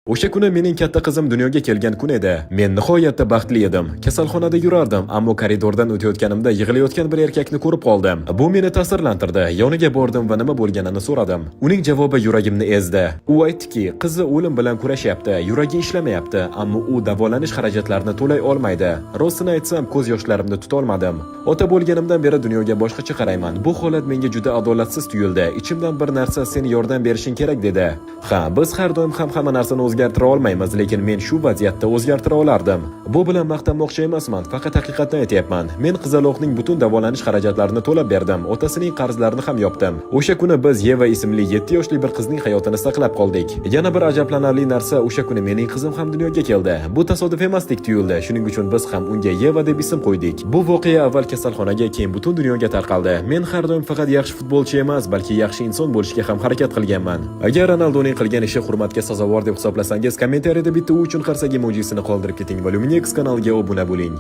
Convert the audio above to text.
O'sha kuni mening katta qizim dunyoga kelgan kun edi. Men nihoyatda baxtli edim. Kasalxonada yurardim, ammo koridordan o'tayotganimda yig'layotgan bir erkakni ko'rib qoldim. Bu meni ta'sirlantirdi. Yoniga bordim va nima bo'lganini so'radim. Uning javobi yuragimni ezdi. U aytdiki, qizi o'lim bilan kurashyapti, yuragi ishlamayapti, ammo u davolanish xarajatlarini to'lay olmaydi. Rostini aytsam, ko'z yoshlarimni tuta olmadim. Ota bo'lganimdan beri dunyoga boshqacha qarayman. Bu holat menga juda adolatsiz tuyuldi. Ichimdan bir narsa sen yordam berishing kerak dedi. Ha, biz har doim ham hamma narsani o'zgartira olmaymiz, lekin men shu vaziyatda o'zgartira olardim. Bu bilan maqtanmoqchi emasman, faqat haqiqatni aytyapman. Men qizaloqning butun davolanish xarajatlarini to'lab berdim, otasining qarzlarini ham yopdim. O'sha kuni biz Yeva ismli 7 yoshli bir qizning hayotini saqlab qoldik. Yana bir ajablanarli narsa, o'sha kuni mening qizim ham dunyoga keldi. Bu tasodif emasdek tuyuldi, shuning uchun biz ham unga Yeva deb ism qo'ydik. Bu voqea avval kasalxonaga, keyin butun dunyoga tarqaldi. Men har doim faqat yaxshi futbolchi emas, balki yaxshi inson bo'lishga ham harakat qilganman. Agar Ronaldoning qilgan ishi hurmatga sazovor deb hisoblasangiz, kommentariyada bitta u uchun qarsak emojisini qoldirib keting va Luminex kanaliga obuna bo'ling.